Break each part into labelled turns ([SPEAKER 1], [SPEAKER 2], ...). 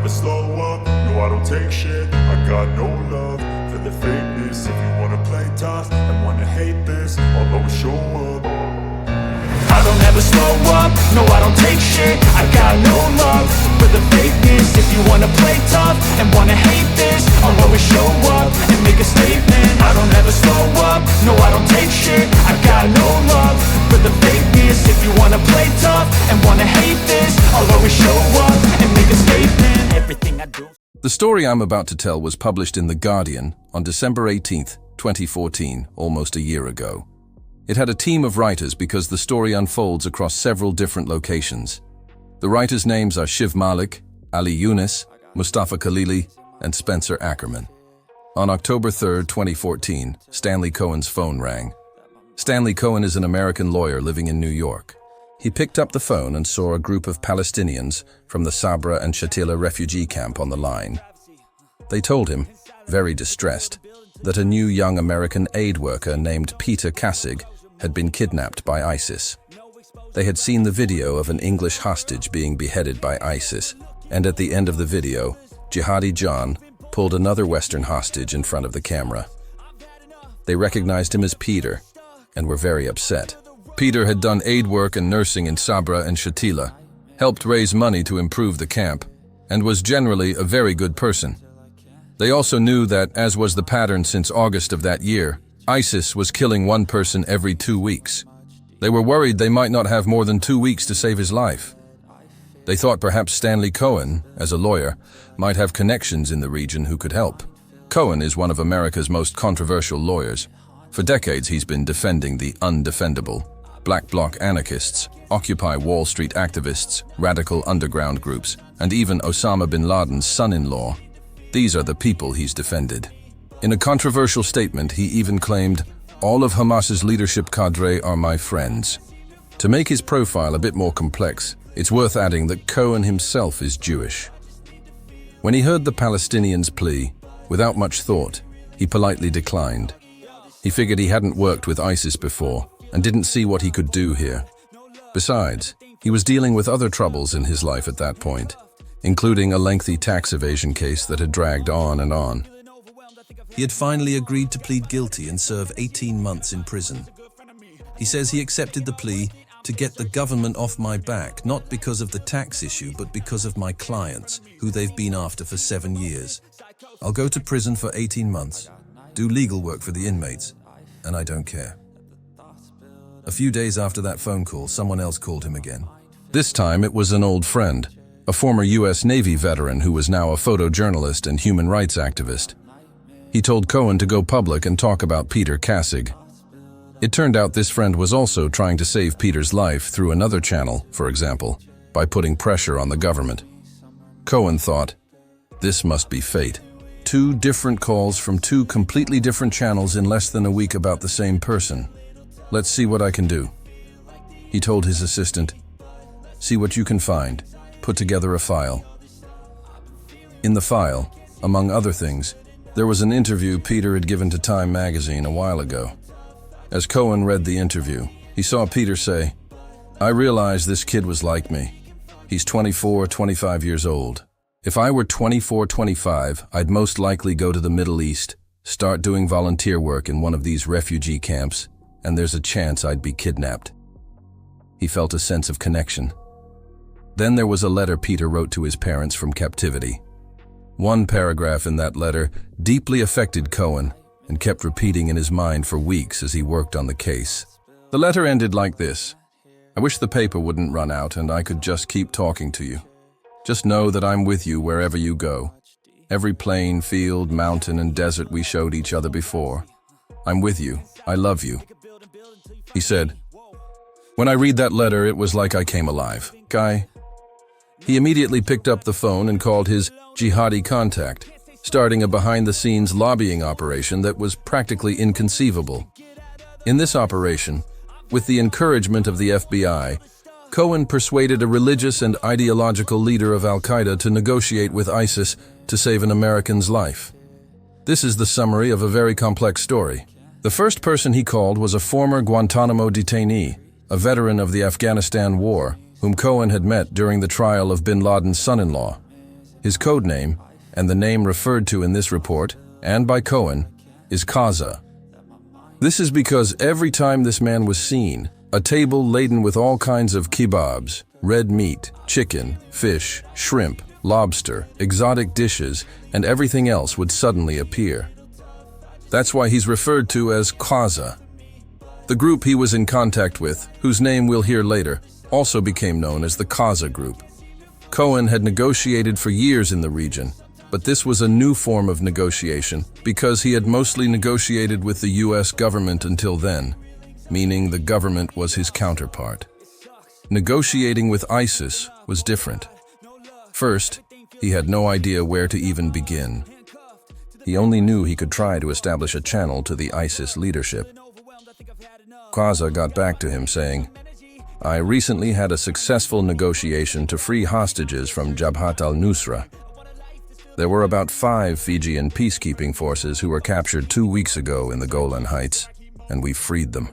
[SPEAKER 1] never slow up, no I don't take shit. I got no love for the fakeness. If you wanna play tough and wanna hate this, I'll always show up. I don't ever slow up, no I don't take shit. I got no love for the fakeness. If you wanna play tough and wanna hate this, I'll always show up and make a statement. I don't ever slow up, no I don't take shit. I got no love for the fakeness. If you wanna play tough and wanna hate this, I'll always show up and make a statement. Everything I do.
[SPEAKER 2] The story I'm about to tell was published in The Guardian on December 18th, 2014, almost a year ago. It had a team of writers because the story unfolds across several different locations. The writers' names are Shiv Malik, Ali Yunus, Mustafa Khalili, and Spencer Ackerman. On October 3rd, 2014, Stanley Cohen's phone rang. Stanley Cohen is an American lawyer living in New York. He picked up the phone and saw a group of Palestinians from the Sabra and Shatila refugee camp on the line. They told him, very distressed, that a new young American aid worker named Peter Kassig had been kidnapped by ISIS. They had seen the video of an English hostage being beheaded by ISIS, and at the end of the video, Jihadi John pulled another Western hostage in front of the camera. They recognized him as Peter and were very upset. Peter had done aid work and nursing in Sabra and Shatila, helped raise money to improve the camp, and was generally a very good person. They also knew that, as was the pattern since August of that year, ISIS was killing one person every 2 weeks. They were worried they might not have more than 2 weeks to save his life. They thought perhaps Stanley Cohen, as a lawyer, might have connections in the region who could help. Cohen is one of America's most controversial lawyers. For decades he's been defending the undefendable, Black Bloc anarchists, Occupy Wall Street activists, radical underground groups, and even Osama bin Laden's son-in-law. These are the people he's defended. In a controversial statement, he even claimed, "All of Hamas's leadership cadre are my friends." To make his profile a bit more complex, it's worth adding that Cohen himself is Jewish. When he heard the Palestinians' plea, without much thought, he politely declined. He figured he hadn't worked with ISIS before and didn't see what he could do here. Besides, he was dealing with other troubles in his life at that point, including a lengthy tax evasion case that had dragged on and on. He had finally agreed to plead guilty and serve 18 months in prison. He says he accepted the plea to get the government off my back, not because of the tax issue, but because of my clients, who they've been after for 7 years. I'll go to prison for 18 months, do legal work for the inmates, and I don't care. A few days after that phone call, someone else called him again. This time it was an old friend, a former US Navy veteran who was now a photojournalist and human rights activist. He told Cohen to go public and talk about Peter Kassig. It turned out this friend was also trying to save Peter's life through another channel, for example, by putting pressure on the government. Cohen thought, this must be fate. 2 different calls from 2 completely different channels in less than a week about the same person. Let's see what I can do. He told his assistant, see what you can find, put together a file. In the file, among other things, there was an interview Peter had given to Time magazine a while ago. As Cohen read the interview, he saw Peter say, I realized this kid was like me. He's 24, 25 years old. If I were 24, 25, I'd most likely go to the Middle East, start doing volunteer work in one of these refugee camps, and there's a chance I'd be kidnapped. He felt a sense of connection. Then there was a letter Peter wrote to his parents from captivity. One paragraph in that letter deeply affected Cohen and kept repeating in his mind for weeks as he worked on the case. The letter ended like this. I wish the paper wouldn't run out and I could just keep talking to you. Just know that I'm with you wherever you go. Every plain, field, mountain, and desert we showed each other before. I'm with you. I love you. He said, when I read that letter, it was like I came alive. Guy. He immediately picked up the phone and called his jihadi contact, starting a behind-the-scenes lobbying operation that was practically inconceivable. In this operation, with the encouragement of the FBI, Cohen persuaded a religious and ideological leader of al-Qaida to negotiate with ISIS to save an American's life. This is the summary of a very complex story. The first person he called was a former Guantanamo detainee, a veteran of the Afghanistan war, whom Cohen had met during the trial of bin Laden's son-in-law. His code name, and the name referred to in this report, and by Cohen, is Qaza. This is because every time this man was seen, a table laden with all kinds of kebabs, red meat, chicken, fish, shrimp, lobster, exotic dishes, and everything else would suddenly appear. That's why he's referred to as Qaza. The group he was in contact with, whose name we'll hear later, also became known as the Qaza group. Cohen had negotiated for years in the region, but this was a new form of negotiation because he had mostly negotiated with the US government until then, meaning the government was his counterpart. Negotiating with ISIS was different. First, he had no idea where to even begin. He only knew he could try to establish a channel to the ISIS leadership. Qaza got back to him saying, "I recently had a successful negotiation to free hostages from Jabhat al-Nusra. There were about 5 Fijian peacekeeping forces who were captured 2 weeks ago in the Golan Heights, and we freed them."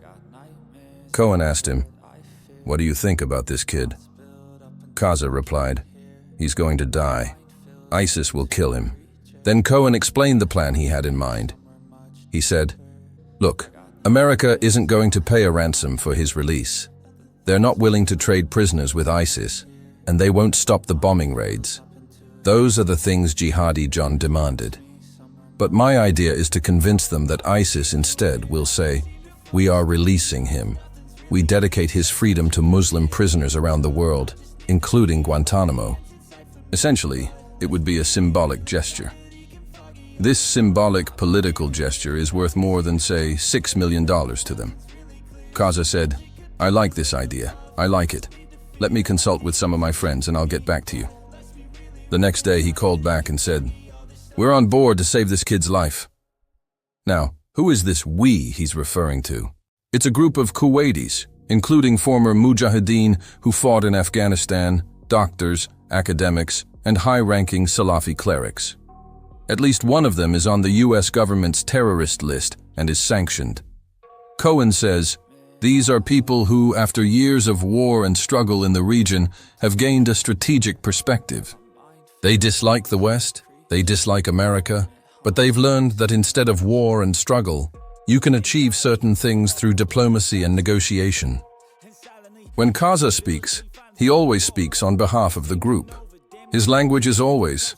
[SPEAKER 2] Cohen asked him, "What do you think about this kid?" Qaza replied, "He's going to die. ISIS will kill him." Then Cohen explained the plan he had in mind. He said, "Look, America isn't going to pay a ransom for his release. They're not willing to trade prisoners with ISIS, and they won't stop the bombing raids. Those are the things Jihadi John demanded. But my idea is to convince them that ISIS instead will say, 'We are releasing him. We dedicate his freedom to Muslim prisoners around the world, including Guantanamo.' Essentially, it would be a symbolic gesture. This symbolic political gesture is worth more than, say, $6 million to them." Qaza said, "I like this idea. I like it. Let me consult with some of my friends and I'll get back to you." The next day he called back and said, "We're on board to save this kid's life." Now, who is this "we" he's referring to? It's a group of Kuwaitis, including former mujahideen who fought in Afghanistan, doctors, academics, and high-ranking Salafi clerics. At least one of them is on the US government's terrorist list and is sanctioned. Cohen says, "These are people who, after years of war and struggle in the region, have gained a strategic perspective. They dislike the West, they dislike America, but they've learned that instead of war and struggle, you can achieve certain things through diplomacy and negotiation." When Qaza speaks, he always speaks on behalf of the group. His language is always,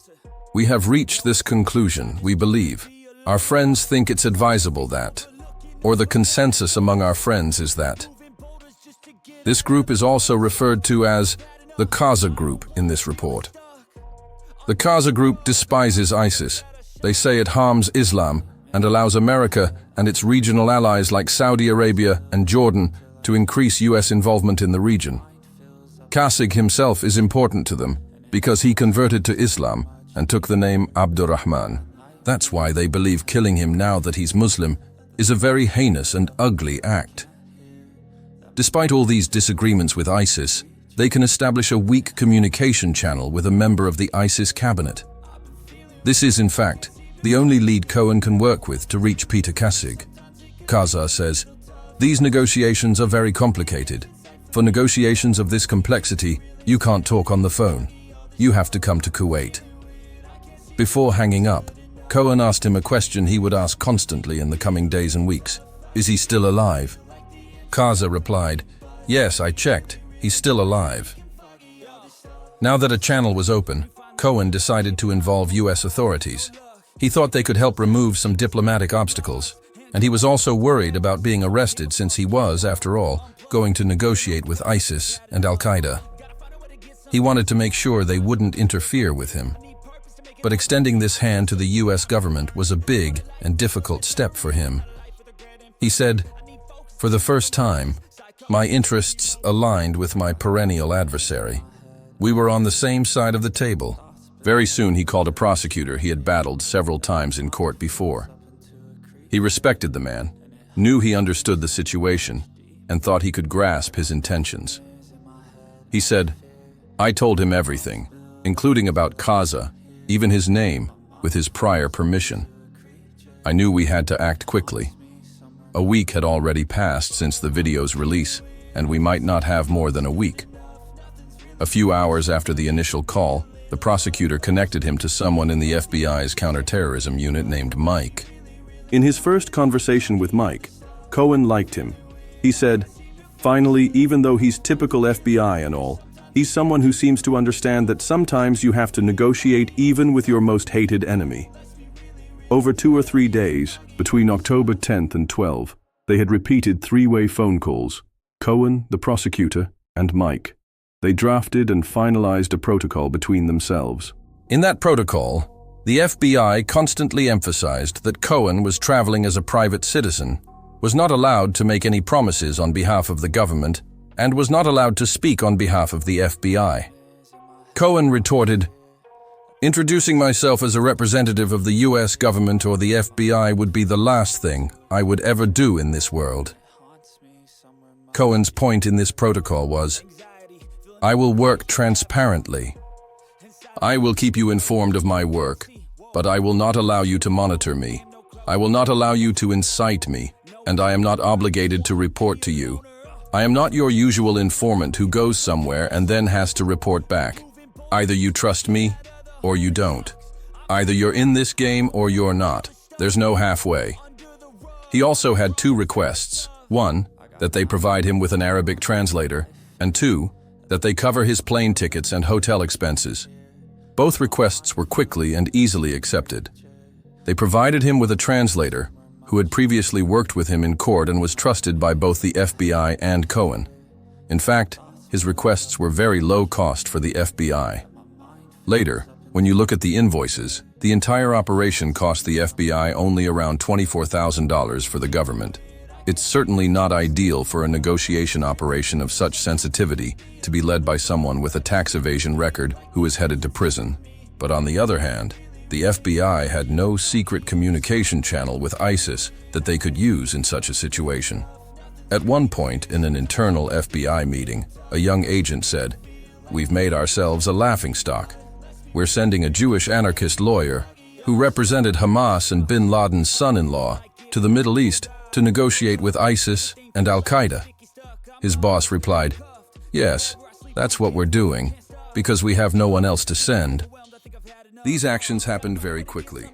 [SPEAKER 2] "We have reached this conclusion, we believe. Our friends think it's advisable that," or "the consensus among our friends is that." This group is also referred to as the Qaza group in this report. The Qaza group despises ISIS. They say it harms Islam and allows America and its regional allies like Saudi Arabia and Jordan to increase US involvement in the region. Kassig himself is important to them because he converted to Islam and took the name Abdurrahman. That's why they believe killing him now that he's Muslim is a very heinous and ugly act. Despite all these disagreements with ISIS, they can establish a weak communication channel with a member of the ISIS cabinet. This is, in fact, the only lead Cohen can work with to reach Peter Kassig. Qaza says, "These negotiations are very complicated. For negotiations of this complexity, you can't talk on the phone. You have to come to Kuwait." Before hanging up, Cohen asked him a question he would ask constantly in the coming days and weeks. "Is he still alive?" Qaza replied, "Yes, I checked. He's still alive." Now that a channel was open, Cohen decided to involve US authorities. He thought they could help remove some diplomatic obstacles, and he was also worried about being arrested since he was, after all, going to negotiate with ISIS and al-Qaida. He wanted to make sure they wouldn't interfere with him. But extending this hand to the US government was a big and difficult step for him. He said, "For the first time, my interests aligned with my perennial adversary. We were on the same side of the table." Very soon he called a prosecutor he had battled several times in court before. He respected the man, knew he understood the situation, and thought he could grasp his intentions. He said, "I told him everything, including about Qaza, even his name, with his prior permission. I knew we had to act quickly. A week had already passed since the video's release, and we might not have more than a week." A few hours after the initial call, The prosecutor connected him to someone in the FBI's counterterrorism unit named Mike.
[SPEAKER 3] In his first conversation with Mike, Cohen liked him. He said, "Finally, even though he's typical FBI and all, he's someone who seems to understand that sometimes you have to negotiate even with your most hated enemy." Over 2 or 3 days, between October 10th and 12th, they had repeated 3-way phone calls, Cohen, the prosecutor, and Mike. They drafted and finalized a protocol between themselves.
[SPEAKER 2] In that protocol, the FBI constantly emphasized that Cohen was traveling as a private citizen, was not allowed to make any promises on behalf of the government, and was not allowed to speak on behalf of the FBI. Cohen retorted, "Introducing myself as a representative of the US government or the FBI would be the last thing I would ever do in this world." Cohen's point in this protocol was, "I will work transparently. I will keep you informed of my work, but I will not allow you to monitor me. I will not allow you to incite me, and I am not obligated to report to you. I am not your usual informant who goes somewhere and then has to report back. Either you trust me, or you don't. Either you're in this game or you're not. There's no halfway." He also had 2 requests. 1, that they provide him with an Arabic translator, and 2, that they cover his plane tickets and hotel expenses. Both requests were quickly and easily accepted. They provided him with a translator who had previously worked with him in court and was trusted by both the FBI and Cohen. In fact, his requests were very low cost for the FBI. Later, when you look at the invoices, the entire operation cost the FBI only around $24,000 for the government. It's certainly not ideal for a negotiation operation of such sensitivity to be led by someone with a tax evasion record who is headed to prison. But on the other hand, the FBI had no secret communication channel with ISIS that they could use in such a situation. At one point in an internal FBI meeting, a young agent said, "We've made ourselves a laughingstock. We're sending a Jewish anarchist lawyer who represented Hamas and bin Laden's son-in-law to the Middle East to negotiate with ISIS and al-Qaida." His boss replied, "Yes, that's what we're doing, because we have no one else to send." These actions happened very quickly.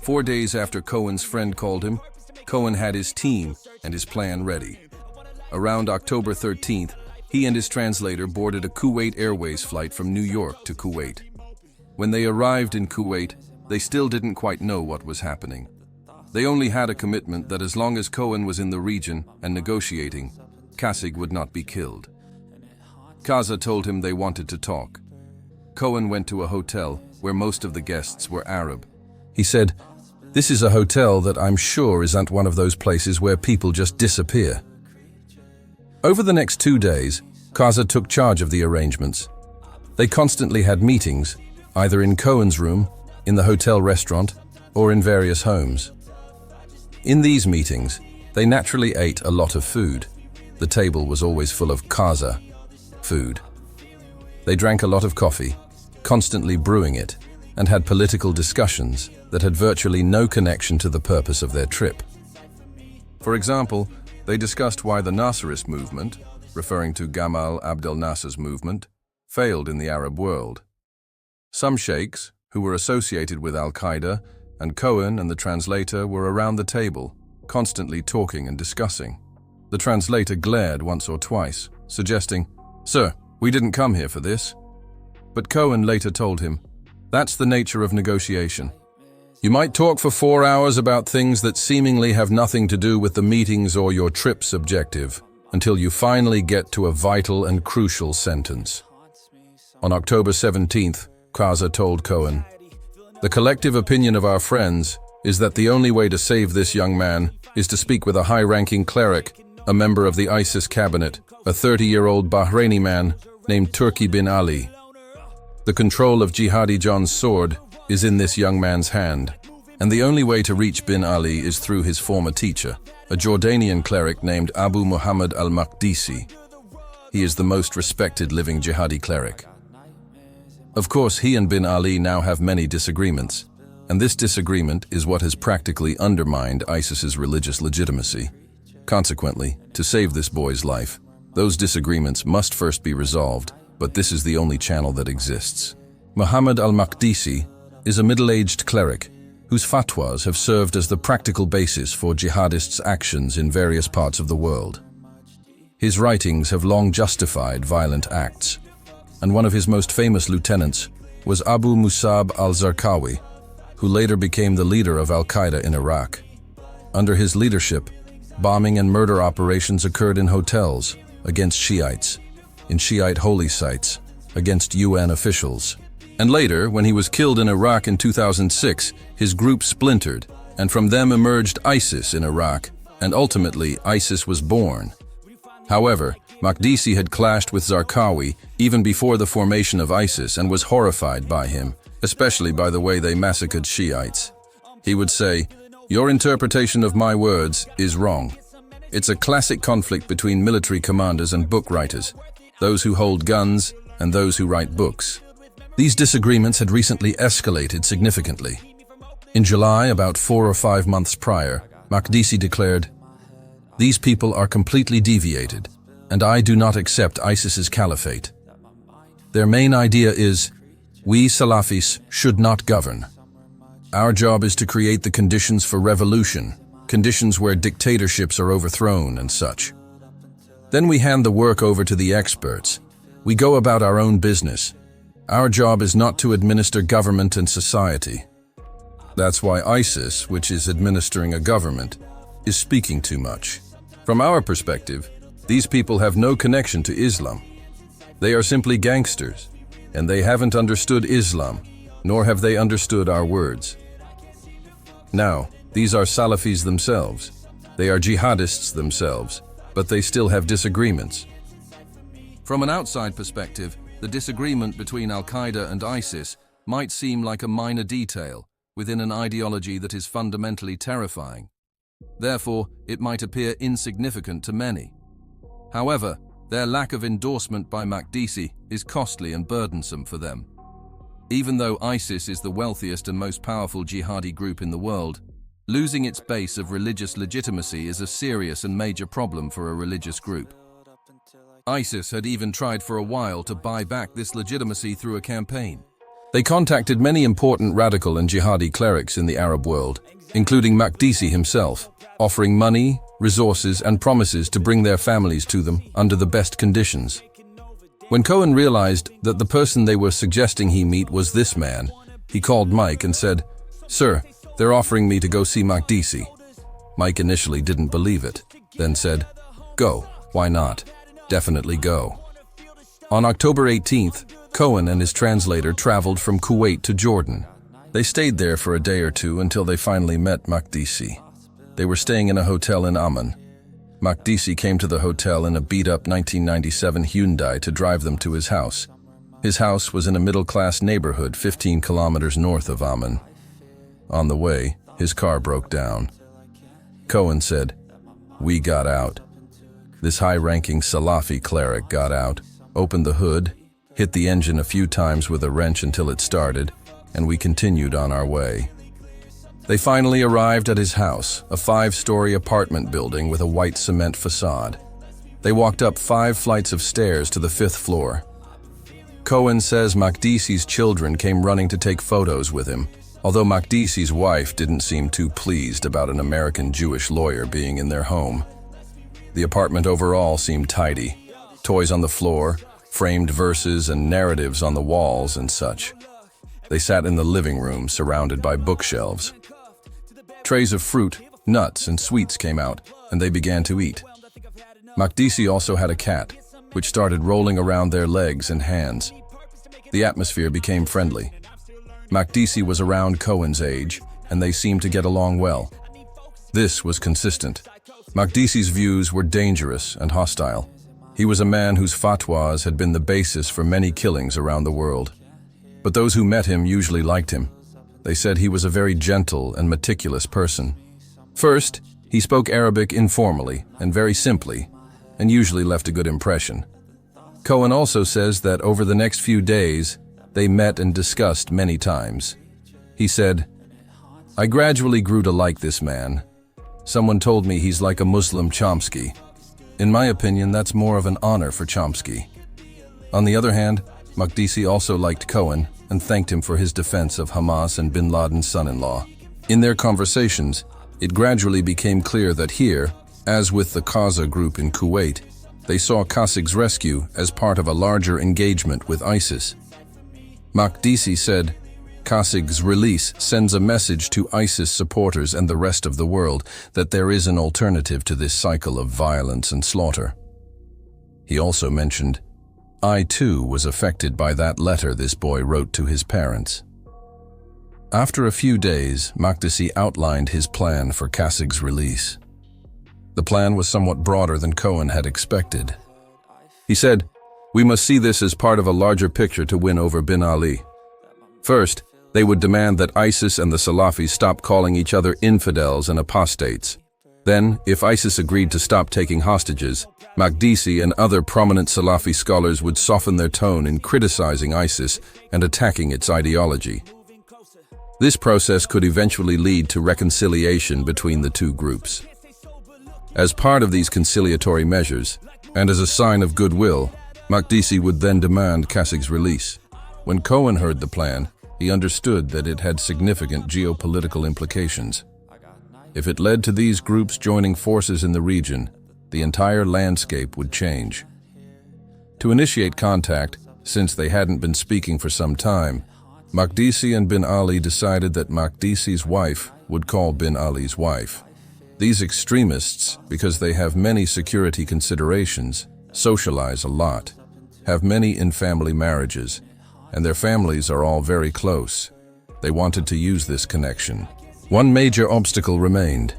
[SPEAKER 2] 4 days after Cohen's friend called him, Cohen had his team and his plan ready. Around October 13th, he and his translator boarded a Kuwait Airways flight from New York to Kuwait. When they arrived in Kuwait, they still didn't quite know what was happening. They only had a commitment that as long as Cohen was in the region and negotiating, Kassig would not be killed. Qaza told him they wanted to talk. Cohen went to a hotel where most of the guests were Arab. He said, "This is a hotel that I'm sure isn't one of those places where people just disappear." Over the next 2 days, Qaza took charge of the arrangements. They constantly had meetings, either in Cohen's room, in the hotel restaurant, or in various homes. In these meetings, they naturally ate a lot of food. The table was always full of Qaza, food. They drank a lot of coffee, constantly brewing it, and had political discussions that had virtually no connection to the purpose of their trip. For example, they discussed why the Nasserist movement, referring to Gamal Abdel Nasser's movement, failed in the Arab world. Some sheikhs, who were associated with al-Qaida, and Cohen and the translator were around the table, constantly talking and discussing. The translator glared once or twice, suggesting, "Sir, we didn't come here for this." But Cohen later told him, "That's the nature of negotiation. You might talk for 4 hours about things that seemingly have nothing to do with the meetings or your trip's objective, until you finally get to a vital and crucial sentence." On October 17th, Qaza told Cohen, "The collective opinion of our friends is that the only way to save this young man is to speak with a high-ranking cleric, a member of the ISIS cabinet, a 30-year-old Bahraini man named Turki bin Ali. The control of Jihadi John's sword is in this young man's hand, and the only way to reach bin Ali is through his former teacher, a Jordanian cleric named Abu Muhammad al-Maqdisi. He is the most respected living jihadi cleric." Of course, he and bin Ali now have many disagreements, and this disagreement is what has practically undermined ISIS's religious legitimacy. Consequently, to save this boy's life, those disagreements must first be resolved, but this is the only channel that exists. Muhammad al-Maqdisi is a middle-aged cleric whose fatwas have served as the practical basis for jihadists' actions in various parts of the world. His writings have long justified violent acts, and one of his most famous lieutenants was Abu Musab al-Zarqawi, who later became the leader of al-Qaida in Iraq. Under his leadership, bombing and murder operations occurred in hotels, against Shiites, in Shiite holy sites, against UN officials. And later, when he was killed in Iraq in 2006, his group splintered, and from them emerged ISIS in Iraq, and ultimately ISIS was born. However, Maqdisi had clashed with Zarqawi even before the formation of ISIS and was horrified by him, especially by the way they massacred Shiites. He would say, "Your interpretation of my words is wrong." It's a classic conflict between military commanders and book writers, those who hold guns and those who write books. These disagreements had recently escalated significantly. In July, about 4 or 5 months prior, Maqdisi declared, "These people are completely deviated, and I do not accept ISIS's caliphate. Their main idea is, we Salafis should not govern. Our job is to create the conditions for revolution, conditions where dictatorships are overthrown and such. Then we hand the work over to the experts. We go about our own business. Our job is not to administer government and society." That's why ISIS, which is administering a government, is speaking too much. From our perspective, these people have no connection to Islam. They are simply gangsters, and they haven't understood Islam, nor have they understood our words. Now, these are Salafis themselves. They are jihadists themselves, but they still have disagreements. From an outside perspective, the disagreement between al-Qaida and ISIS might seem like a minor detail within an ideology that is fundamentally terrifying. Therefore, it might appear insignificant to many. However, their lack of endorsement by Maqdisi is costly and burdensome for them. Even though ISIS is the wealthiest and most powerful jihadi group in the world, losing its base of religious legitimacy is a serious and major problem for a religious group. ISIS had even tried for a while to buy back this legitimacy through a campaign. They contacted many important radical and jihadi clerics in the Arab world, including Maqdisi himself, offering money, resources, and promises to bring their families to them under the best conditions. When Cohen realized that the person they were suggesting he meet was this man, he called Mike and said, "Sir, they're offering me to go see Maqdisi." Mike initially didn't believe it, then said, "Go, why not? Definitely go." On October 18th, Cohen and his translator traveled from Kuwait to Jordan. They stayed there for a day or two until they finally met Maqdisi. They were staying in a hotel in Amman. Maqdisi came to the hotel in a beat-up 1997 Hyundai to drive them to his house. His house was in a middle-class neighborhood 15 kilometers north of Amman. On the way, his car broke down. Cohen said, "We got out." This high-ranking Salafi cleric got out, opened the hood, hit the engine a few times with a wrench until it started, and we continued on our way. They finally arrived at his house, a 5-story apartment building with a white cement facade. They walked up 5 flights of stairs to the 5th floor. Cohen says Maqdisi's children came running to take photos with him, although Maqdisi's wife didn't seem too pleased about an American Jewish lawyer being in their home. The apartment overall seemed tidy. Toys on the floor, framed verses and narratives on the walls and such. They sat in the living room surrounded by bookshelves. Trays of fruit, nuts, and sweets came out, and they began to eat. Maqdisi also had a cat, which started rolling around their legs and hands. The atmosphere became friendly. Maqdisi was around Cohen's age, and they seemed to get along well. This was consistent. Maqdisi's views were dangerous and hostile. He was a man whose fatwas had been the basis for many killings around the world. But those who met him usually liked him. They said he was a very gentle and meticulous person. First, he spoke Arabic informally and very simply, and usually left a good impression. Cohen also says that over the next few days, they met and discussed many times. He said, "I gradually grew to like this man. Someone told me he's like a Muslim Chomsky. In my opinion, that's more of an honor for Chomsky." On the other hand, Maqdisi also liked Cohen and thanked him for his defense of Hamas and bin Laden's son-in-law. In their conversations, it gradually became clear that here, as with the Qaza group in Kuwait, they saw Kassig's rescue as part of a larger engagement with ISIS. Makdisi said, Kassig's release sends a message to ISIS supporters and the rest of the world that there is an alternative to this cycle of violence and slaughter. He also mentioned, I too was affected by that letter this boy wrote to his parents. After a few days, Makdisi outlined his plan for Kassig's release. The plan was somewhat broader than Cohen had expected. He said, we must see this as part of a larger picture to win over bin Ali. First, they would demand that ISIS and the Salafis stop calling each other infidels and apostates. Then, if ISIS agreed to stop taking hostages, Makdisi and other prominent Salafi scholars would soften their tone in criticizing ISIS and attacking its ideology. This process could eventually lead to reconciliation between the two groups. As part of these conciliatory measures, and as a sign of goodwill, Makdisi would then demand Kassig's release. When Cohen heard the plan, he understood that it had significant geopolitical implications. If it led to these groups joining forces in the region, the entire landscape would change. To initiate contact, since they hadn't been speaking for some time, Makdisi and bin Ali decided that Makdisi's wife would call bin Ali's wife. These extremists, because they have many security considerations, socialize a lot, have many in-family marriages, and their families are all very close. They wanted to use this connection. One major obstacle remained.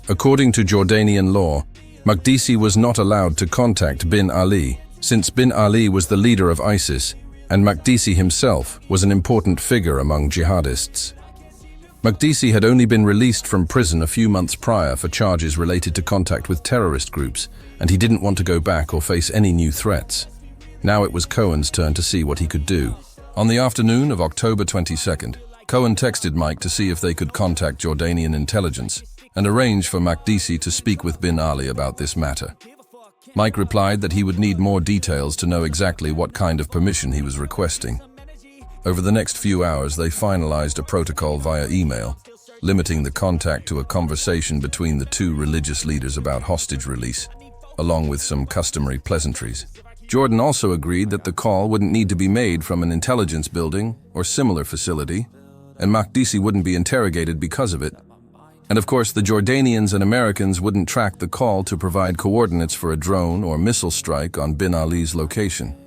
[SPEAKER 2] According to Jordanian law, Makdisi was not allowed to contact bin Ali, since bin Ali was the leader of ISIS, and Makdisi himself was an important figure among jihadists. Makdisi had only been released from prison a few months prior for charges related to contact with terrorist groups, and he didn't want to go back or face any new threats. Now it was Cohen's turn to see what he could do. On the afternoon of October 22nd, Cohen texted Mike to see if they could contact Jordanian intelligence and arrange for Makdisi to speak with bin Ali about this matter. Mike replied that he would need more details to know exactly what kind of permission he was requesting. Over the next few hours, they finalized a protocol via email, limiting the contact to a conversation between the two religious leaders about hostage release, along with some customary pleasantries. Jordan also agreed that the call wouldn't need to be made from an intelligence building or similar facility, and Makdisi wouldn't be interrogated because of it. And of course, the Jordanians and Americans wouldn't track the call to provide coordinates for a drone or missile strike on bin Ali's location.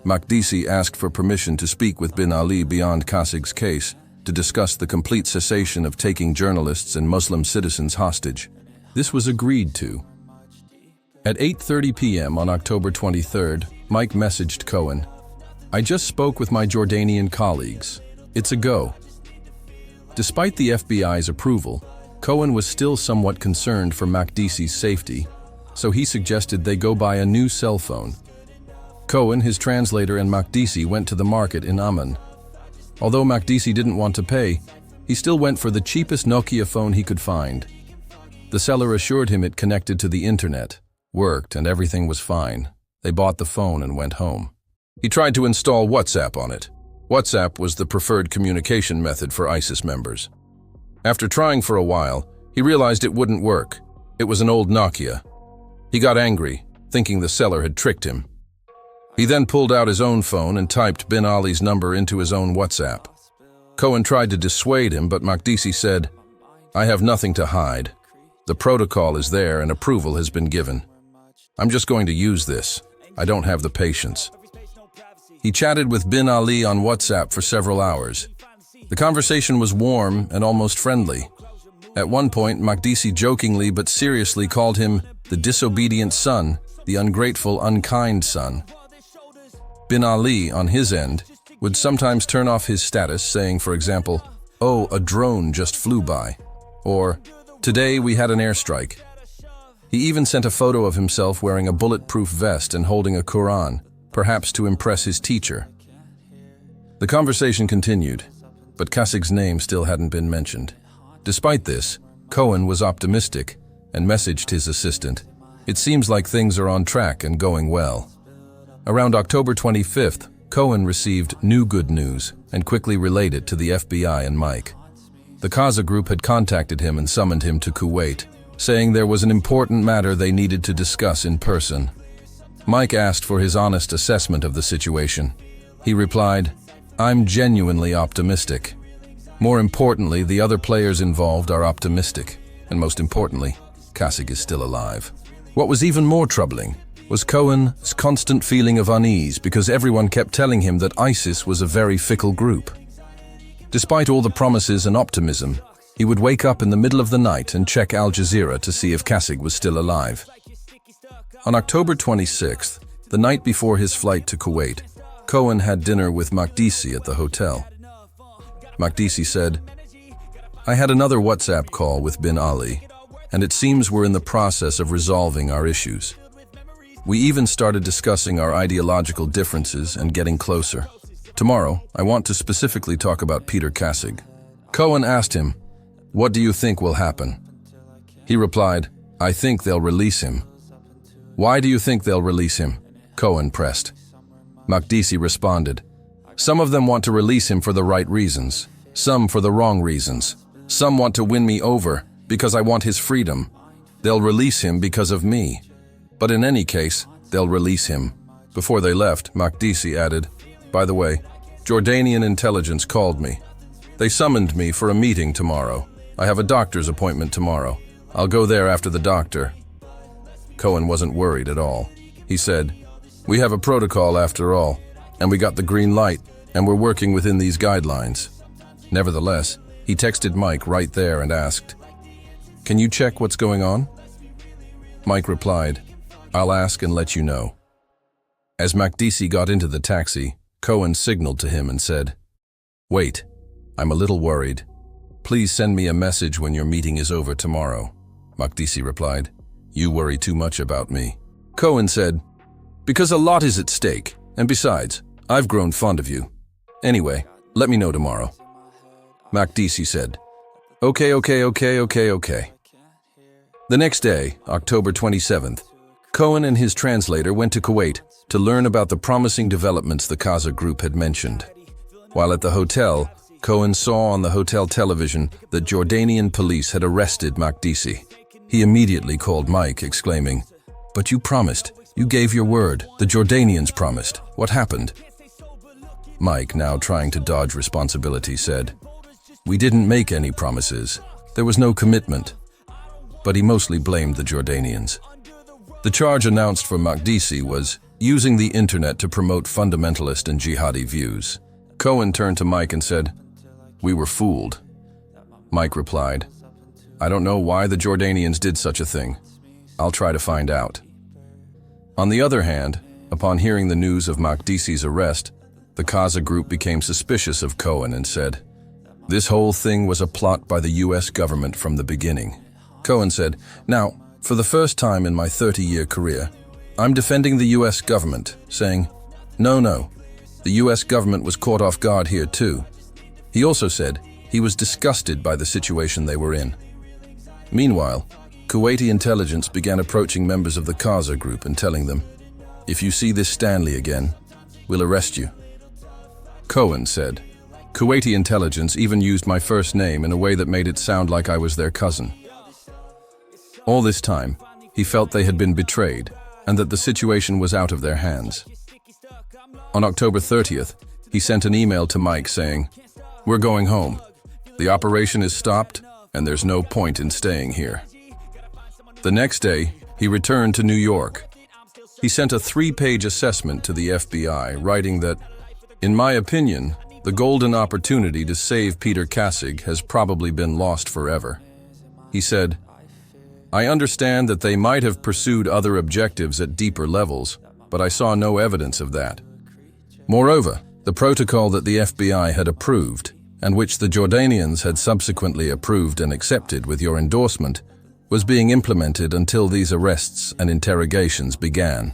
[SPEAKER 2] Makdisi asked for permission to speak with bin Ali beyond Kassig's case to discuss the complete cessation of taking journalists and Muslim citizens hostage. This was agreed to. At 8:30 p.m. on October 23rd, Mike messaged Cohen, I just spoke with my Jordanian colleagues. It's a go. Despite the FBI's approval, Cohen was still somewhat concerned for Makdisi's safety, so he suggested they go buy a new cell phone. Cohen, his translator, and Makdisi went to the market in Amman. Although Makdisi didn't want to pay, he still went for the cheapest Nokia phone he could find. The seller assured him it connected to the internet, worked, and everything was fine. They bought the phone and went home. He tried to install WhatsApp on it. WhatsApp was the preferred communication method for ISIS members. After trying for a while, he realized it wouldn't work. It was an old Nokia. He got angry, thinking the seller had tricked him. He then pulled out his own phone and typed bin Ali's number into his own WhatsApp. Cohen tried to dissuade him, but Makdisi said, I have nothing to hide. The protocol is there and approval has been given. I'm just going to use this. I don't have the patience. He chatted with bin Ali on WhatsApp for several hours. The conversation was warm and almost friendly. At one point, Makdisi jokingly but seriously called him the disobedient son, the ungrateful, unkind son. Bin Ali, on his end, would sometimes turn off his status, saying, for example, oh, a drone just flew by, or today we had an airstrike. He even sent a photo of himself wearing a bulletproof vest and holding a Quran, perhaps to impress his teacher. The conversation continued, but Kassig's name still hadn't been mentioned. Despite this, Cohen was optimistic and messaged his assistant, it seems like things are on track and going well. Around October 25th, Cohen received new good news and quickly relayed it to the FBI and Mike. The Qaza group had contacted him and summoned him to Kuwait, saying there was an important matter they needed to discuss in person. Mike asked for his honest assessment of the situation. He replied, "I'm genuinely optimistic. More importantly, the other players involved are optimistic. And most importantly, Kassig is still alive." What was even more troubling was Cohen's constant feeling of unease because everyone kept telling him that ISIS was a very fickle group. Despite all the promises and optimism, he would wake up in the middle of the night and check Al Jazeera to see if Kassig was still alive. On October 26th, the night before his flight to Kuwait, Cohen had dinner with Makdisi at the hotel. Makdisi said, "I had another WhatsApp call with Bin Ali, and it seems we're in the process of resolving our issues. We even started discussing our ideological differences and getting closer. Tomorrow, I want to specifically talk about Peter Kassig." Cohen asked him, "What do you think will happen?" He replied, "I think they'll release him." "Why do you think they'll release him?" Cohen pressed. Makdisi responded, "Some of them want to release him for the right reasons, some for the wrong reasons. Some want to win me over because I want his freedom. They'll release him because of me. But in any case, they'll release him." Before they left, Makdisi added, "By the way, Jordanian intelligence called me. They summoned me for a meeting tomorrow. I have a doctor's appointment tomorrow. I'll go there after the doctor." Cohen wasn't worried at all. He said, "We have a protocol after all, and we got the green light, and we're working within these guidelines." Nevertheless, he texted Mike right there and asked, "Can you check what's going on?" Mike replied, "I'll ask and let you know." As Makdisi got into the taxi, Cohen signaled to him and said, "Wait, I'm a little worried. Please send me a message when your meeting is over tomorrow." Makdisi replied, "You worry too much about me." Cohen said, "Because a lot is at stake, and besides, I've grown fond of you. Anyway, let me know tomorrow." Makdisi said, Okay. The next day, October 27th, Cohen and his translator went to Kuwait to learn about the promising developments the Qaza group had mentioned. While at the hotel, Cohen saw on the hotel television that Jordanian police had arrested Makdisi. He immediately called Mike, exclaiming, "But you promised. You gave your word. The Jordanians promised. What happened?" Mike, now trying to dodge responsibility, said, "We didn't make any promises. There was no commitment." But he mostly blamed the Jordanians. The charge announced for Makdisi was using the internet to promote fundamentalist and jihadi views. Cohen turned to Mike and said, "We were fooled." Mike replied, "I don't know why the Jordanians did such a thing. I'll try to find out." On the other hand, upon hearing the news of Makdisi's arrest, the Qaza group became suspicious of Cohen and said, "This whole thing was a plot by the US government from the beginning." Cohen said, "Now, for the first time in my 30-year career, I'm defending the US government, saying, no, the US government was caught off guard here too." He also said he was disgusted by the situation they were in. Meanwhile, Kuwaiti intelligence began approaching members of the Qaza group and telling them, "If you see this Stanley again, we'll arrest you." Cohen said, "Kuwaiti intelligence even used my first name in a way that made it sound like I was their cousin." All this time, he felt they had been betrayed and that the situation was out of their hands. On October 30th, he sent an email to Mike saying, "We're going home. The operation is stopped and there's no point in staying here." The next day, he returned to New York. He sent a 3-page assessment to the FBI, writing that, "In my opinion, the golden opportunity to save Peter Kassig has probably been lost forever." He said, "I understand that they might have pursued other objectives at deeper levels, but I saw no evidence of that. Moreover, the protocol that the FBI had approved, and which the Jordanians had subsequently approved and accepted with your endorsement, was being implemented until these arrests and interrogations began."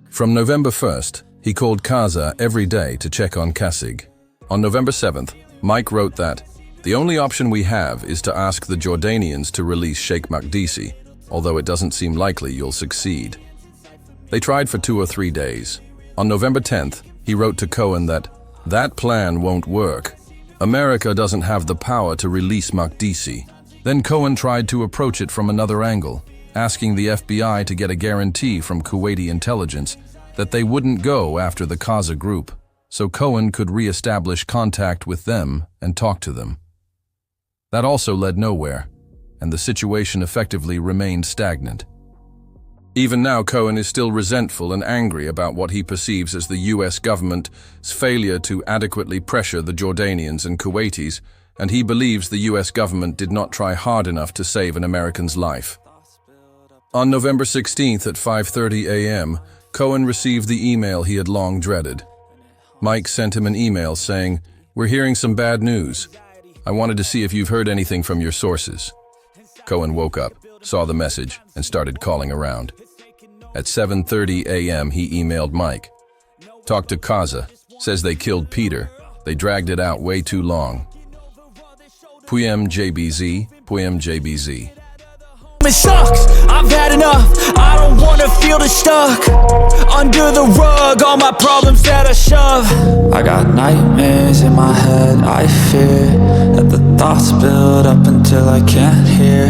[SPEAKER 2] From November 1st, he called Qaza every day to check on Kassig. On November 7th, Mike wrote that, "The only option we have is to ask the Jordanians to release Sheikh Makdisi, although it doesn't seem likely you'll succeed." They tried for 2 or 3 days. On November 10th, He wrote to Cohen that plan won't work. America doesn't have the power to release Makdisi. Then Cohen tried to approach it from another angle, asking the FBI to get a guarantee from Kuwaiti intelligence that they wouldn't go after the Qaza group, so Cohen could re-establish contact with them and talk to them. That also led nowhere, and the situation effectively remained stagnant. Even now, Cohen is still resentful and angry about what he perceives as the US government's failure to adequately pressure the Jordanians and Kuwaitis, and he believes the US government did not try hard enough to save an American's life. On November 16th at 5:30 a.m., Cohen received the email he had long dreaded. Mike sent him an email saying, "We're hearing some bad news. I wanted to see if you've heard anything from your sources." Cohen woke up, saw the message, and started calling around. At 7:30 a.m., he emailed Mike. "Talked to Qaza. Says they killed Peter. They dragged it out way too long. Puyem JBZ.
[SPEAKER 4] It sucks, I've had enough. I don't wanna feel stuck under the rug, all my problems that I shove. I got nightmares in my head, I fear that the thoughts build up until I can't hear,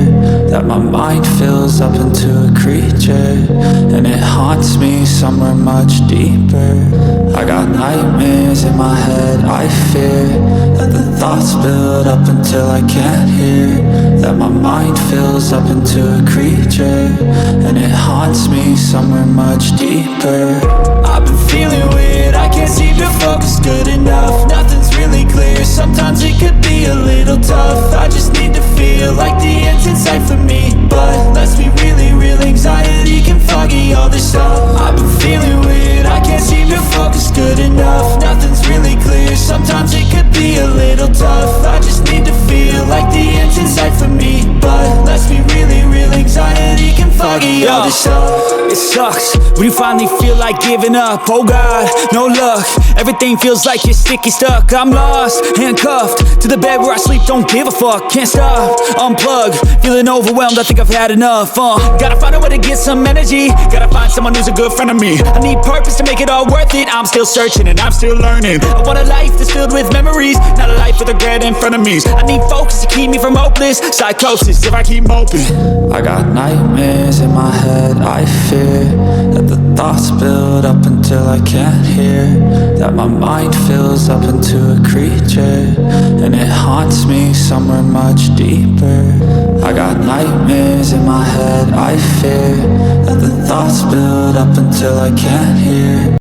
[SPEAKER 4] that my mind fills up into a creature, and it haunts me somewhere much deeper. I got nightmares in my head, I fear that the thoughts build up until I can't hear, that my mind fills up into a creature, and it haunts me somewhere much deeper. I've been feeling weird, I can't seem to focus good enough. Nothing's really clear, sometimes it could be a little tough. I just need to feel like the end's in sight for me, but let's be really real, anxiety can foggy all this stuff. I've been feeling weird, I can't seem to focus good enough. Nothing's really clear, sometimes it could be a little tough. I just need to feel like the end's in sight for me, but let's be really real, anxiety can foggy all this stuff. It sucks when you finally feel like giving up. Oh God, no luck, everything feels like you're sticky stuck. I'm lost, handcuffed to the bed where I sleep, don't give a fuck. Can't stop, unplug, feeling overwhelmed, I think I've had enough. Gotta find a way to get some energy, gotta find someone who's a good friend of me. I need purpose to make it all worth it, I'm still searching and I'm still learning. I want a life that's filled with memories, not a life with regret in front of me. I need focus to keep me from hopeless psychosis if I keep moping. I got nightmares in my head, I fear that the thoughts build up until I can't hear, that my mind fills up into a creature, and it haunts me somewhere much deeper. I got nightmares in my head, I fear that the thoughts build up until I can't hear.